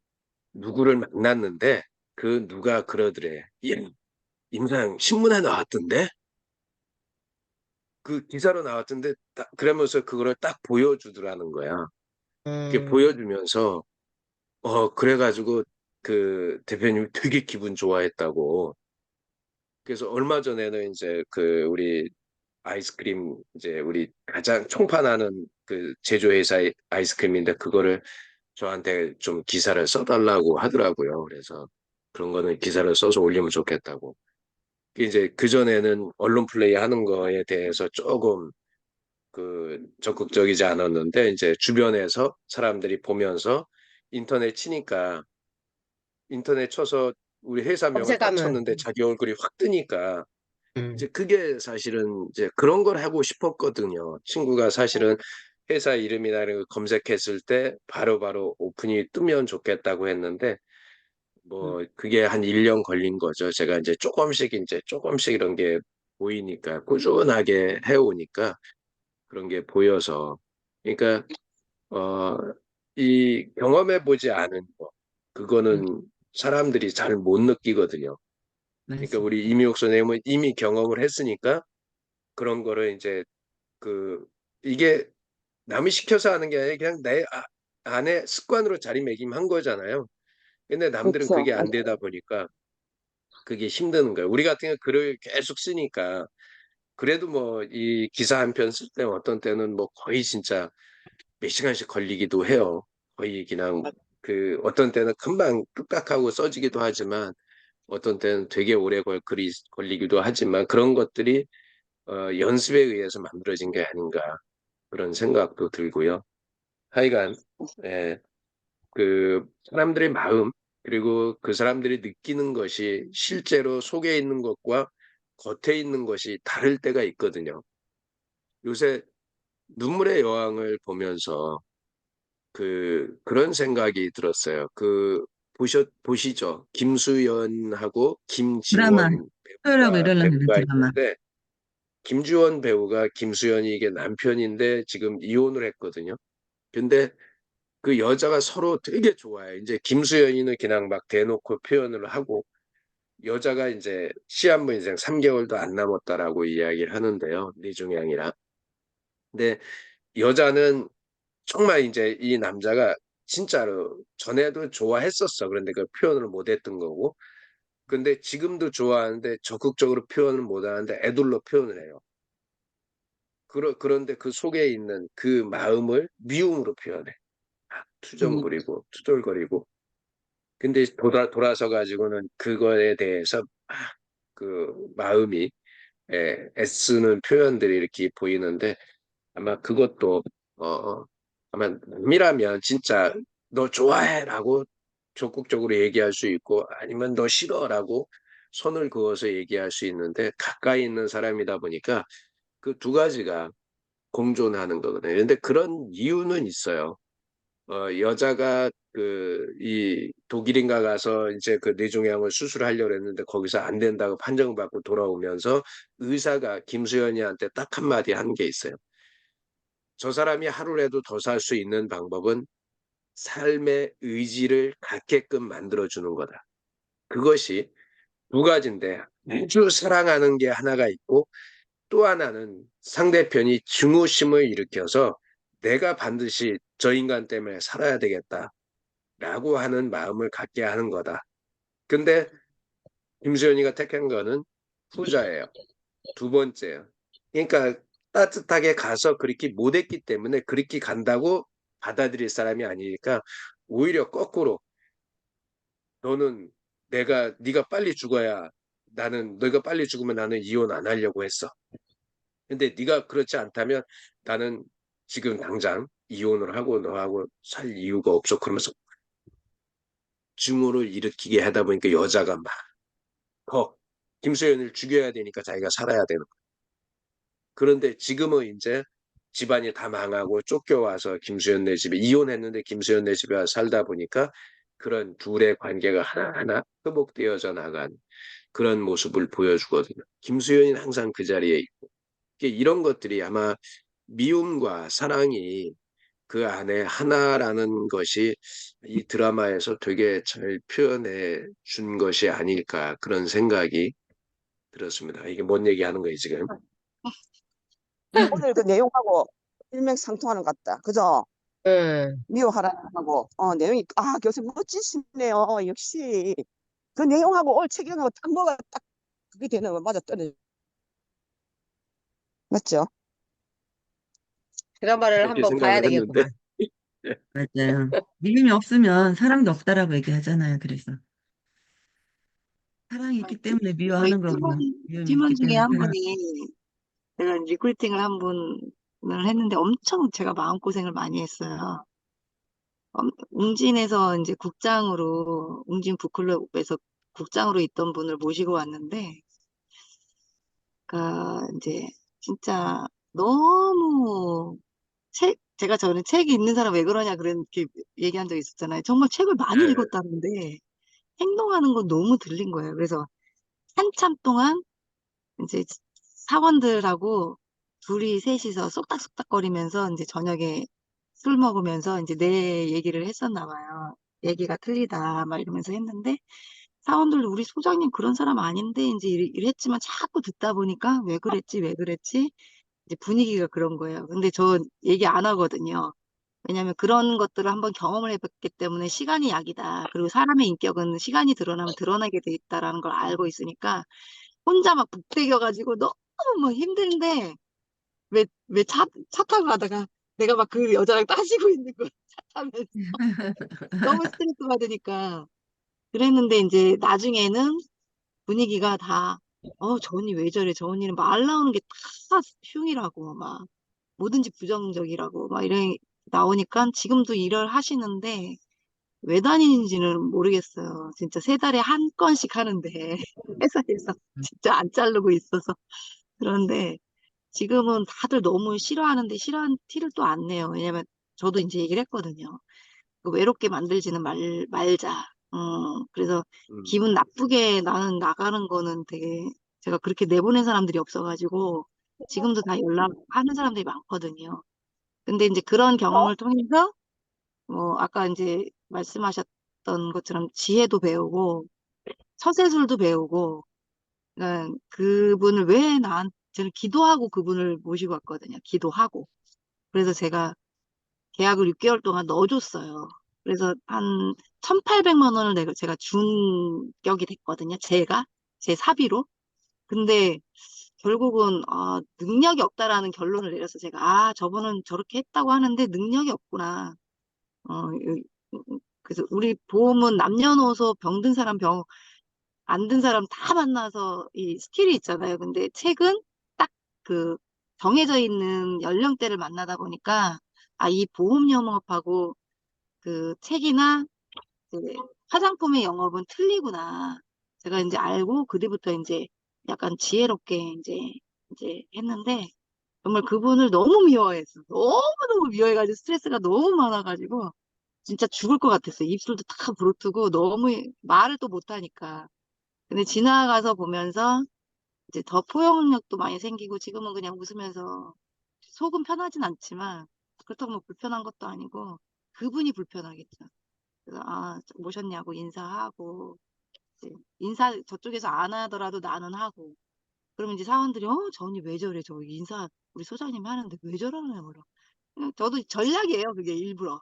누구를 만났는데 그 누가 그러더래. 임상 신문에 나왔던데? 그 기사로 나왔던데 그러면서 그거를 딱 보여주더라는 거야. 그게 음. 보여주면서 그래가지고 그 대표님이 되게 기분 좋아했다고. 그래서 얼마 전에는 이제 그 우리 아이스크림 이제 우리 가장 총판하는 그 제조회사의 아이스크림인데 그거를 저한테 좀 기사를 써달라고 하더라고요. 그래서 그런 거는 기사를 써서 올리면 좋겠다고. 이제 그전에는 언론 플레이 하는 거에 대해서 조금 적극적이지 않았는데 이제 주변에서 사람들이 보면서 인터넷 치니까 인터넷 쳐서 우리 회사명을 딱 검색하면. 쳤는데 자기 얼굴이 확 뜨니까 음. 이제 그게 사실은 이제 그런 걸 하고 싶었거든요. 친구가 사실은 회사 이름이나 이런 걸 검색했을 때 바로바로 오픈이 뜨면 좋겠다고 했는데 뭐 그게 한 1년 걸린 거죠. 제가 이제 조금씩 이런 게 보이니까 꾸준하게 해오니까 그런 게 보여서 그러니까 어, 이 경험해 보지 않은 거 음, 그거는 사람들이 잘 못 느끼거든요. 그러니까 맞습니다. 우리 이미옥 선생님은 이미 경험을 했으니까 그런 거를 이제 그 이게 남이 시켜서 하는 게 아니라 그냥 내 안에 습관으로 자리매김한 거잖아요. 근데 남들은 그렇죠. 그게 안 되다 보니까 그게 힘든 거예요. 우리 같은 경우 글을 계속 쓰니까 그래도 뭐 이 기사 한 편 쓸 때 어떤 때는 뭐 거의 진짜 몇 시간씩 걸리기도 해요. 거의 그냥 그 어떤 때는 금방 뚝딱하고 써지기도 하지만 어떤 때는 되게 오래 글이 걸리기도 하지만 그런 것들이 연습에 의해서 만들어진 게 아닌가 그런 생각도 들고요. 하여간 예, 그 사람들의 마음 그리고 그 사람들이 느끼는 것이 실제로 속에 있는 것과 겉에 있는 것이 다를 때가 있거든요. 요새 눈물의 여왕을 보면서 그런 생각이 들었어요. 보시죠. 김수연하고 드라마, 김지원 토요일하고 일요일 날 하는 배우가 드라마. 있는데 김지원 배우가 김수연이 이게 남편인데 지금 이혼을 했거든요. 근데 그 여자가 서로 되게 좋아요. 이제 김수연이는 그냥 막 대놓고 표현을 하고 여자가 이제 시한부 인생 3개월도 안 남았다라고 이야기를 하는데요. 뇌종양이라. 근데 여자는 정말 이제 이 남자가 진짜로 전에도 좋아했었어. 그런데 그 표현을 못했던 거고. 근데 지금도 좋아하는데 적극적으로 표현을 못하는데 애들로 표현을 해요. 그런데 그 속에 있는 그 마음을 미움으로 표현해. 음. 투정부리고 투덜거리고. 근데 돌아서 가지고는 그거에 대해서 막 그 마음이 애쓰는 표현들이 이렇게 보이는데 아마 그것도 아마 남이라면 진짜 너 좋아해라고 적극적으로 얘기할 수 있고 아니면 너 싫어라고 선을 그어서 얘기할 수 있는데 가까이 있는 사람이다 보니까 그 두 가지가 공존하는 거거든요. 근데 그런 이유는 있어요. 여자가 이 독일인가 가서 이제 그 뇌종양을 수술하려고 했는데 거기서 안 된다고 판정받고 돌아오면서 의사가 김수현이한테 딱 한마디 한 게 있어요. 저 사람이 하루라도 더 살 수 있는 방법은 삶의 의지를 갖게끔 만들어주는 거다. 그것이 두 가지인데 아주 사랑하는 게 하나가 있고 또 하나는 상대편이 증오심을 일으켜서 내가 반드시 저 인간 때문에 살아야 되겠다라고 하는 마음을 갖게 하는 거다. 근데 김수현이가 택한 거는 후자예요. 두 번째예요. 그러니까 따뜻하게 가서 그렇게 못했기 때문에 그렇게 간다고 받아들일 사람이 아니니까 오히려 거꾸로 너는 네가 빨리 죽어야 네가 빨리 죽으면 나는 이혼 안 하려고 했어. 근데 네가 그렇지 않다면 나는 지금 당장 이혼을 하고 너하고 살 이유가 없어. 그러면서 증오를 일으키게 하다 보니까 여자가 막 더 김소연을 죽여야 되니까 자기가 살아야 되는 거야. 그런데 지금은 이제 집안이 다 망하고 쫓겨와서 김수현네 집에 이혼했는데 김수현네 집에 와서 살다 보니까 그런 둘의 관계가 하나하나 회복되어져 나간 그런 모습을 보여주거든요. 김수현이는 항상 그 자리에 있고 이런 것들이 아마 미움과 사랑이 그 안에 하나라는 것이 이 드라마에서 되게 잘 표현해 준 것이 아닐까 그런 생각이 들었습니다. 이게 뭔 얘기하는 거예요, 지금? 오늘 그 내용하고 일맥상통하는 것 같다. 그죠? 응. 미워하라는 하고 내용이 교수님 멋지시네요. 역시 그 내용하고 오늘 책이하고 딱 뭐가 딱 그게 되는 거 맞아 떨어져. 맞죠? 드라마를 그렇게 한번 봐야 생각을 했는데 되겠구만. 맞아요. 믿음이 없으면 사랑도 없다라고 얘기하잖아요. 그래서 사랑이 있기 때문에 저희 미워하는 거고 미움이 팀원 있기 중에 때문에 한 사랑. 분이 제가 리크루팅을 한 분을 했는데 엄청 제가 마음고생을 많이 했어요. 웅진에서 이제 웅진 북클럽에서 국장으로 있던 분을 모시고 왔는데, 이제 진짜 너무 제가 전에 책이 있는 사람 왜 그러냐 그렇게 얘기한 적 있었잖아요. 정말 책을 많이 예, 읽었다는데 행동하는 건 너무 들린 거예요. 그래서 한참 동안 이제 사원들하고 둘이 셋이서 쏙닥쏙닥거리면서 이제 저녁에 술 먹으면서 이제 내 얘기를 했었나 봐요. 얘기가 틀리다 막 이러면서 했는데 사원들도 우리 소장님 그런 사람 아닌데 이제 이랬지만 자꾸 듣다 보니까 왜 그랬지 왜 그랬지 이제 분위기가 그런 거예요. 근데 저 얘기 안 하거든요. 왜냐하면 그런 것들을 한번 경험을 해봤기 때문에 시간이 약이다. 그리고 사람의 인격은 시간이 드러나면 드러나게 돼 있다라는 걸 알고 있으니까 혼자 막 북대겨가지고 너무 막 힘든데 왜 차 타고 가다가 내가 막 그 여자랑 따지고 있는 거야. 차 타면서 너무 스트레스 받으니까 그랬는데 이제 나중에는 분위기가 다 저 언니 왜 저래 저 언니는 말 나오는 게 다 흉이라고 막 뭐든지 부정적이라고 막 이래 나오니까 지금도 일을 하시는데 왜 다니는지는 모르겠어요. 진짜 세 달에 한 건씩 하는데 회사에서 진짜 안 자르고 있어서 그런데 지금은 다들 너무 싫어하는데 싫어하는 티를 또 안 내요. 왜냐면 저도 이제 얘기를 했거든요. 그 외롭게 만들지는 말자. 그래서 음, 기분 나쁘게 나는 나가는 거는 되게 제가 그렇게 내보낸 사람들이 없어가지고 지금도 다 연락하는 사람들이 많거든요. 근데 이제 그런 경험을 통해서 아까 이제 말씀하셨던 것처럼 지혜도 배우고 처세술도 배우고 그러니까 그분을 왜 저는 기도하고 그분을 모시고 왔거든요. 기도하고. 그래서 제가 계약을 6개월 동안 넣어줬어요. 그래서 한 1,800만 원을 제가 준 격이 됐거든요. 제 사비로. 근데 결국은 능력이 없다라는 결론을 내려서 제가 저분은 저렇게 했다고 하는데 능력이 없구나. 어, 그래서 우리 보험은 남녀노소 병든 사람 안 든 사람 다 만나서 이 스킬이 있잖아요. 근데 책은 딱 그 정해져 있는 연령대를 만나다 보니까 이 보험 영업하고 그 책이나 그 화장품의 영업은 틀리구나. 제가 이제 알고 그 뒤부터 이제 약간 지혜롭게 이제 했는데 정말 그분을 너무 미워했어. 너무너무 미워해가지고 스트레스가 너무 많아가지고 진짜 죽을 것 같았어요. 입술도 다 부르트고 너무 말을 또 못하니까. 근데 지나가서 보면서 이제 더 포용력도 많이 생기고 지금은 그냥 웃으면서 속은 편하진 않지만 그렇다고 뭐 불편한 것도 아니고 그분이 불편하겠죠. 그래서 아, 모셨냐고 인사하고 이제 인사 저쪽에서 안 하더라도 나는 하고 그러면 이제 사원들이 저 언니 왜 저래? 저 인사 우리 소장님이 하는데 왜 저러나 뭐라. 저도 전략이에요. 그게 일부러.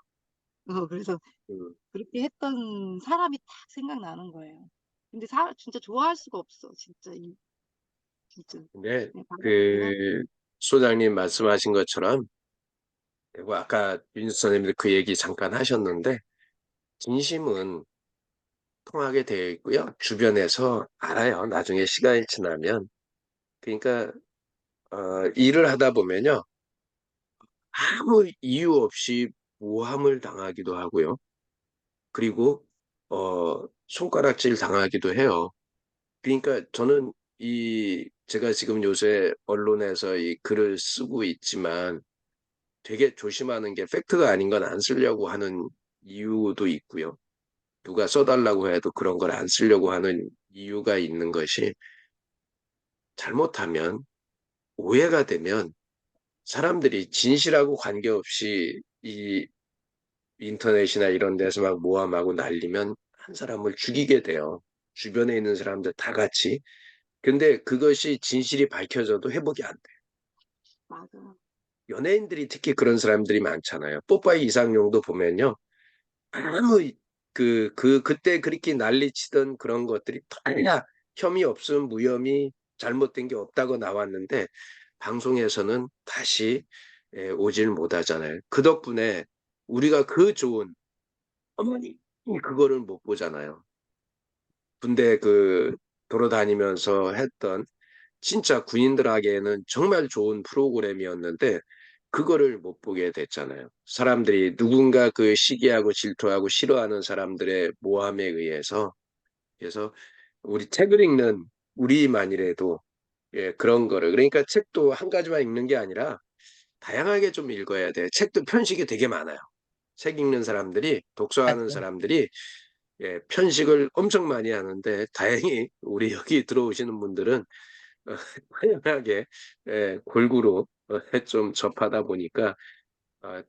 그래서 음, 그렇게 했던 사람이 딱 생각나는 거예요. 근데 진짜 좋아할 수가 없어. 진짜 진짜 근데 네, 받아들이긴 하죠. 그 소장님 말씀하신 것처럼 그리고 아까 윤수 선생님도 그 얘기 잠깐 하셨는데 진심은 통하게 되어 있고요. 주변에서 알아요. 나중에 시간이 지나면. 그러니까 일을 하다 보면요. 아무 이유 없이 모함을 당하기도 하고요. 그리고 손가락질 당하기도 해요. 그러니까 저는 제가 지금 요새 언론에서 이 글을 쓰고 있지만 되게 조심하는 게 팩트가 아닌 건 안 쓰려고 하는 이유도 있고요. 누가 써달라고 해도 그런 걸 안 쓰려고 하는 이유가 있는 것이 잘못하면 오해가 되면 사람들이 진실하고 관계없이 이 인터넷이나 이런 데서 막 모함하고 날리면 한 사람을 죽이게 돼요. 주변에 있는 사람들 다 같이. 근데 그것이 진실이 밝혀져도 회복이 안 돼. 맞아. 연예인들이 특히 그런 사람들이 많잖아요. 뽀빠이 이상용도 보면요. 아무 그때 그렇게 난리치던 그런 것들이 다 혐의 없음, 무혐의, 잘못된 게 없다고 나왔는데 방송에서는 다시 오질 못하잖아요. 그 덕분에 우리가 그 좋은 어머니 그거를 못 보잖아요. 군대 돌아다니면서 했던 진짜 군인들에게는 정말 좋은 프로그램이었는데 그거를 못 보게 됐잖아요. 사람들이 누군가 그 시기하고 질투하고 싫어하는 사람들의 모함에 의해서 그래서 우리 책을 읽는 우리만이라도 그런 거를 그러니까 책도 한 가지만 읽는 게 아니라 다양하게 좀 읽어야 돼요. 책도 편식이 되게 많아요. 책 읽는 사람들이 독서하는 맞아요. 사람들이 편식을 엄청 많이 하는데 다행히 우리 여기 들어오시는 분들은 다양하게 골고루 좀 접하다 보니까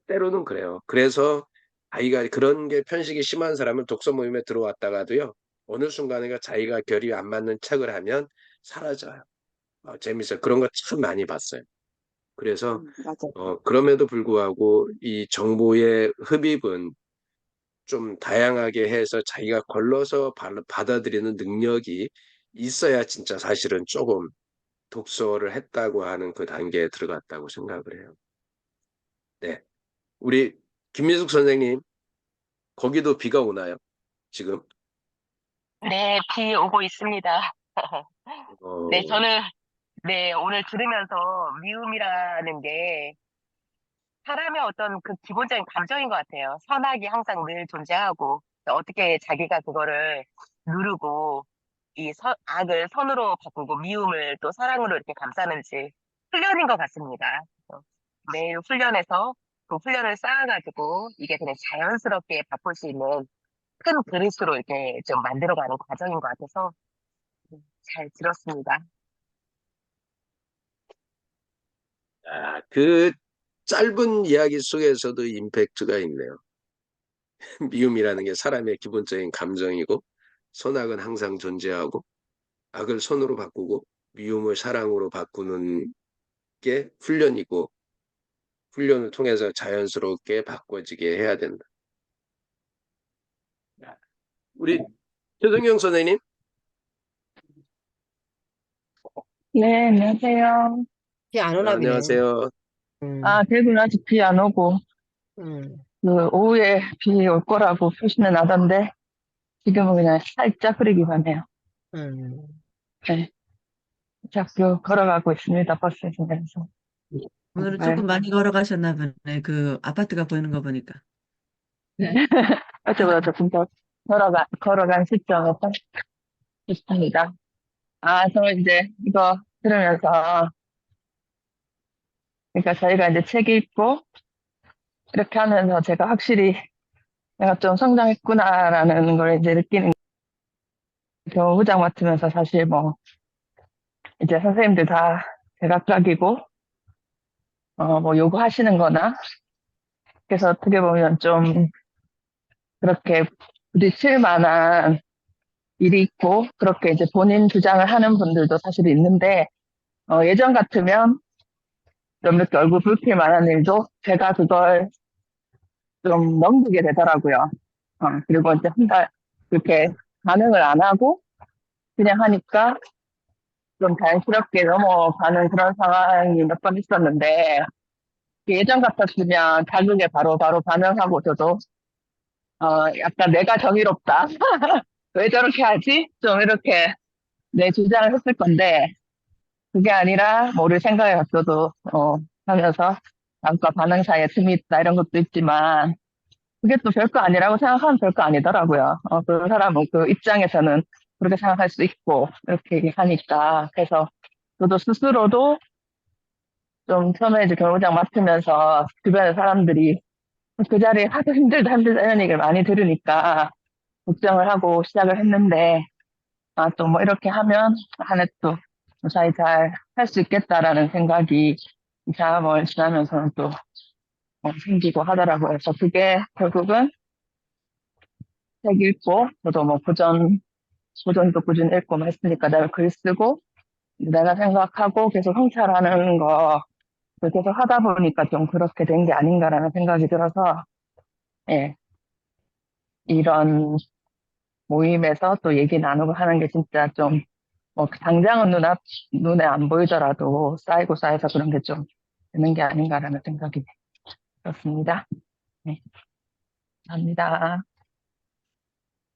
때로는 그래요. 그래서 아이가 그런 게 편식이 심한 사람은 독서 모임에 들어왔다가도요. 어느 순간에 자기가 결이 안 맞는 책을 하면 사라져요. 재밌어요. 그런 거 참 많이 봤어요. 그래서 맞아. 그럼에도 불구하고 이 정보의 흡입은 좀 다양하게 해서 자기가 걸러서 받아들이는 능력이 있어야 진짜 사실은 조금 독서를 했다고 하는 그 단계에 들어갔다고 생각을 해요. 네. 우리 김민숙 선생님, 거기도 비가 오나요? 지금? 네, 비 오고 있습니다. 네, 어, 저는, 네, 오늘 들으면서 미움이라는 게 사람의 어떤 그 기본적인 감정인 것 같아요. 선악이 항상 늘 존재하고, 어떻게 자기가 그거를 누르고, 악을 선으로 바꾸고, 미움을 또 사랑으로 이렇게 감싸는지 훈련인 것 같습니다. 그래서 매일 훈련해서 그 훈련을 쌓아가지고, 이게 그냥 자연스럽게 바꿀 수 있는 큰 그릇으로 이렇게 좀 만들어가는 과정인 것 같아서, 잘 들었습니다. 그 짧은 이야기 속에서도 임팩트가 있네요. 미움이라는 게 사람의 기본적인 감정이고, 선악은 항상 존재하고, 악을 선으로 바꾸고, 미움을 사랑으로 바꾸는 게 훈련이고, 훈련을 통해서 자연스럽게 바꿔지게 해야 된다. 우리 최성경 선생님, 네, 안녕하세요. 비 안 오나 비네. 안녕하세요. 대구는 아직 비 안 오고, 음. 오후에 비 올 거라고 표시는 나던데, 지금은 그냥 살짝 흐리기만 해요. 음. 네, 학교 걸어가고 있습니다, 버스에서 내려서. 오늘은 네. 조금 많이 걸어가셨나 보네. 그 아파트가 보이는 거 보니까. 어제보다 조금 더 걸어간 시점에서. 좋습니다. 저는 이제 이거 들으면서, 그러니까 저희가 이제 책 읽고, 이렇게 하면서 제가 확실히 내가 좀 성장했구나라는 걸 이제 느끼는 교부장 맡으면서 사실 뭐, 이제 선생님들 다 제각각이고, 뭐 요구하시는 거나, 그래서 어떻게 보면 좀 그렇게 부딪힐 만한 일이 있고, 그렇게 이제 본인 주장을 하는 분들도 사실 있는데, 예전 같으면 좀 이렇게 얼굴 붉힐 만한 일도 제가 그걸 좀 넘기게 되더라고요. 그리고 이제 한 달 그렇게 반응을 안 하고 그냥 하니까 좀 자연스럽게 넘어가는 그런 상황이 몇 번 있었는데, 예전 같았으면 자극에 바로바로 반응하고 저도, 약간 내가 정의롭다. 왜 저렇게 하지? 좀 이렇게 내 주장을 했을 건데, 그게 아니라 뭐 우리 생각에 갖춰도, 하면서 남과 반응 사이에 틈이 있다 이런 것도 있지만, 그게 또 별거 아니라고 생각하면 별거 아니더라고요. 그 사람은 그 입장에서는 그렇게 생각할 수 있고, 이렇게 얘기하니까. 그래서 저도 스스로도 좀 처음에 이제 경호장 맡으면서 주변의 사람들이 그 자리에 하도 힘들다 힘들다 이런 얘기를 많이 들으니까 걱정을 하고 시작을 했는데, 또 뭐 이렇게 하면 한 해 또 무사히 잘 할 수 있겠다라는 생각이 이 시험을 지나면서는 또 생기고 하더라고요. 그래서 그게 결국은 책 읽고, 저도 뭐 고전도 꾸준히 읽고 뭐 했으니까 내가 글 쓰고, 내가 생각하고 계속 성찰하는 거, 그걸 계속 하다 보니까 좀 그렇게 된 게 아닌가라는 생각이 들어서, 예, 이런 모임에서 또 얘기 나누고 하는 게 진짜 좀, 뭐, 당장은 눈에 안 보이더라도 쌓이고 쌓여서 그런 게 좀 되는 게 아닌가라는 생각이 들었습니다. 네, 감사합니다.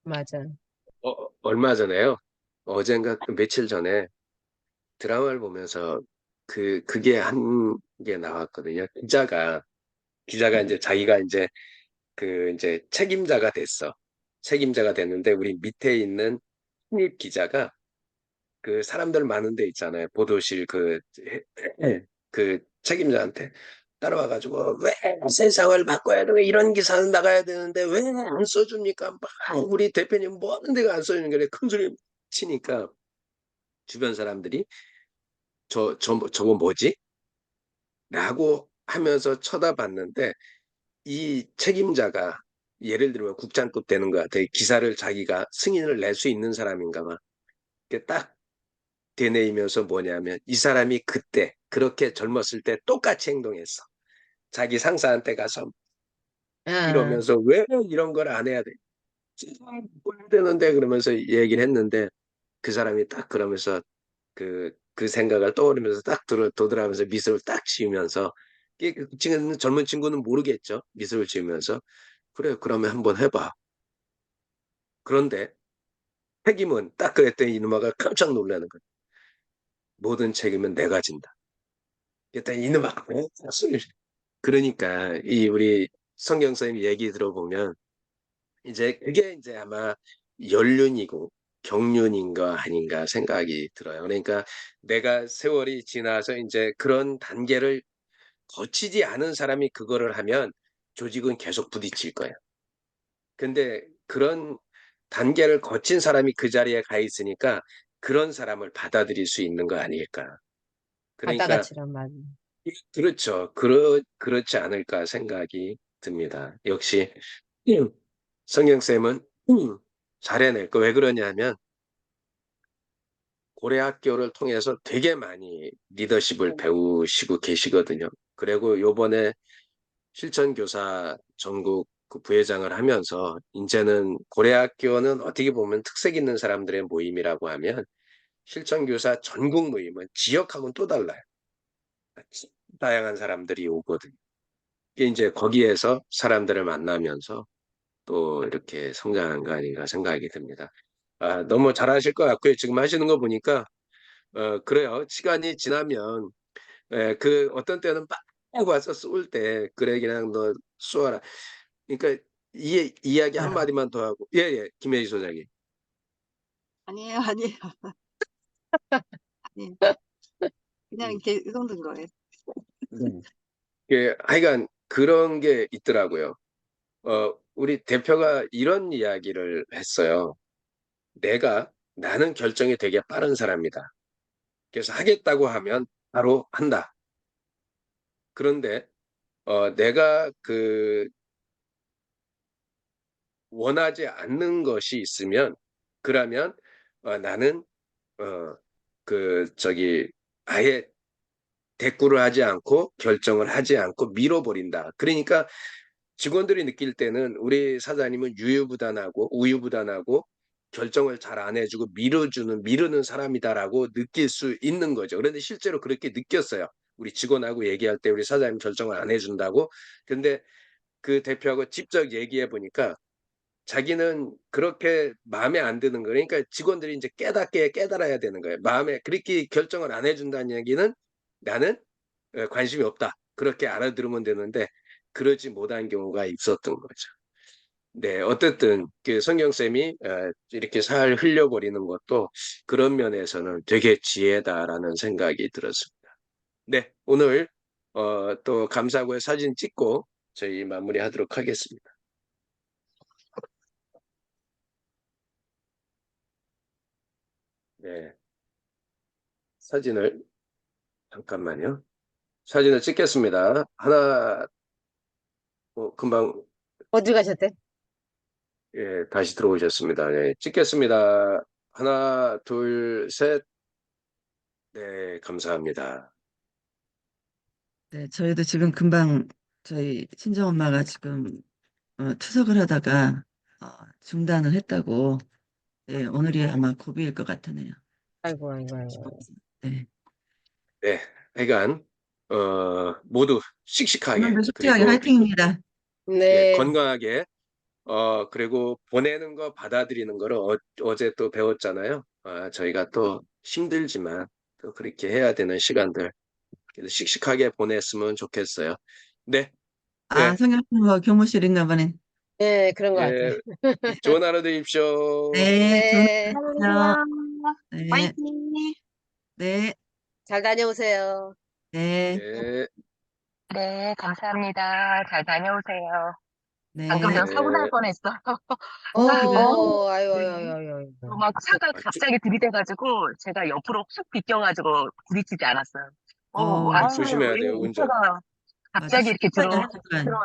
맞아. 얼마 전에요. 어젠가 그 며칠 전에 드라마를 보면서 그게 한 게 나왔거든요. 기자가 이제 자기가 이제 책임자가 됐어. 책임자가 됐는데 우리 밑에 있는 신입 기자가 그 사람들 많은 데 있잖아요. 보도실 그 책임자한테 따라와가지고 왜 세상을 바꿔야 돼? 왜 이런 기사는 나가야 되는데 왜 안 써줍니까? 막 우리 대표님 뭐 하는 데가 안 써주는 거래. 큰 소리 치니까 주변 사람들이 저거 뭐지? 라고 하면서 쳐다봤는데 이 책임자가 예를 들면 국장급 되는 것 같아. 기사를 자기가 승인을 낼 수 있는 사람인가 봐. 그게 딱 되뇌이면서 뭐냐면 이 사람이 그때 그렇게 젊었을 때 똑같이 행동했어. 자기 상사한테 가서 아, 이러면서 왜 이런 걸 안 해야 돼? 꼴 되는데 그러면서 얘기를 했는데 그 사람이 딱 그러면서 그 생각을 떠올리면서 딱 도드라면서 미소를 딱 지으면서 그 지금 젊은 친구는 모르겠죠. 미소를 지으면서 그래 그러면 한번 해봐. 그런데 책임은 딱 그랬더니 이놈아가 깜짝 놀라는 거야. 모든 책임은 내가 진다. 그랬더니 이놈아 그러니까 이 우리 성경 선생님 얘기 들어보면 이제 그게 이제 아마 연륜이고 경륜인가 아닌가 생각이 들어요. 그러니까 내가 세월이 지나서 이제 그런 단계를 거치지 않은 사람이 그거를 하면 조직은 계속 부딪힐 거예요. 근데 그런 단계를 거친 사람이 그 자리에 가 있으니까 그런 사람을 받아들일 수 있는 거 아닐까. 그러니까 바다같이란 말. 그렇죠. 그렇지 않을까 생각이 듭니다. 역시 성경쌤은 잘해낼 거. 왜 그러냐면 고려학교를 통해서 되게 많이 리더십을 배우시고 계시거든요. 그리고 요번에 실천교사 전국 그 부회장을 하면서 이제는 고려학교는 어떻게 보면 특색 있는 사람들의 모임이라고 하면 실천교사 전국 모임은 지역하고는 또 달라요. 다양한 사람들이 오거든요. 이게 이제 거기에서 사람들을 만나면서 또 이렇게 성장한 거 아닌가 생각이 듭니다. 너무 잘하실 것 같고요. 지금 하시는 거 보니까 그래요. 시간이 지나면 그 어떤 때는 막 와서 쏠 때 그래 그냥 너 쏘아라. 그러니까 이야기 아, 한마디만 더 하고 예예 김혜지 소장님. 아니에요, 아니에요. 아니에요. 그냥 음, 이렇게 이 정도인 거예요. 하여간 그런 게 있더라고요. 우리 대표가 이런 이야기를 했어요. 나는 결정이 되게 빠른 사람이다. 그래서 하겠다고 하면 바로 한다. 그런데 내가 원하지 않는 것이 있으면 그러면 나는 아예 대꾸를 하지 않고 결정을 하지 않고 밀어버린다. 그러니까 직원들이 느낄 때는 우리 사장님은 유유부단하고 우유부단하고 결정을 잘 안 해주고 미루는 사람이다라고 느낄 수 있는 거죠. 그런데 실제로 그렇게 느꼈어요. 우리 직원하고 얘기할 때 우리 사장님 결정을 안 해준다고. 근데 그 대표하고 직접 얘기해 보니까 자기는 그렇게 마음에 안 드는 거예요. 그러니까 직원들이 이제 깨달아야 되는 거예요. 마음에 그렇게 결정을 안 해준다는 얘기는 나는 관심이 없다. 그렇게 알아들으면 되는데 그러지 못한 경우가 있었던 거죠. 네, 어쨌든 그 성경쌤이 이렇게 살 흘려버리는 것도 그런 면에서는 되게 지혜다라는 생각이 들었습니다. 네, 오늘 또 감사하고요. 사진 찍고 저희 마무리하도록 하겠습니다. 네, 사진을 잠깐만요. 사진을 찍겠습니다. 하나, 금방 어디 가셨대? 예, 다시 들어오셨습니다. 네, 찍겠습니다. 하나, 둘, 셋. 네, 감사합니다. 네, 저희도 지금 금방 저희 친정엄마가 지금 투석을 하다가 중단을 했다고. 네, 오늘이 아마 고비일 것 같으네요. 아이고, 아이고, 아이고. 네. 네, 하여간 모두 씩씩하게 오늘도 솔직하게 그리고 화이팅입니다. 예, 네, 건강하게 그리고 보내는 거 받아들이는 거를 어제 또 배웠잖아요. 저희가 또 힘들지만 또 그렇게 해야 되는 시간들 그래도 씩씩하게 보냈으면 좋겠어요. 네, 예, 성형외과 교무실인가 보네. 네, 그런 것 같아요. 예, 좋은 하루 되십시오. 네, 좋은 네, 하루 안녕하세요. 되세요. 네, 화이팅! 네, 잘 다녀오세요. 네, 네, 네, 감사합니다. 잘 다녀오세요. 방금 네. 전 사고 날 네. 뻔했어. 그래요? 아유, 아유, 네. 아유, 아유. 막 차가 아, 갑자기 들이대가지고 제가 옆으로 훅 비껴가지고 부딪히지 않았어요. 어, 아유, 조심해야 이 돼요, 운전. 차가 맞아. 갑자기 이렇게 신고해야 하니까. 들어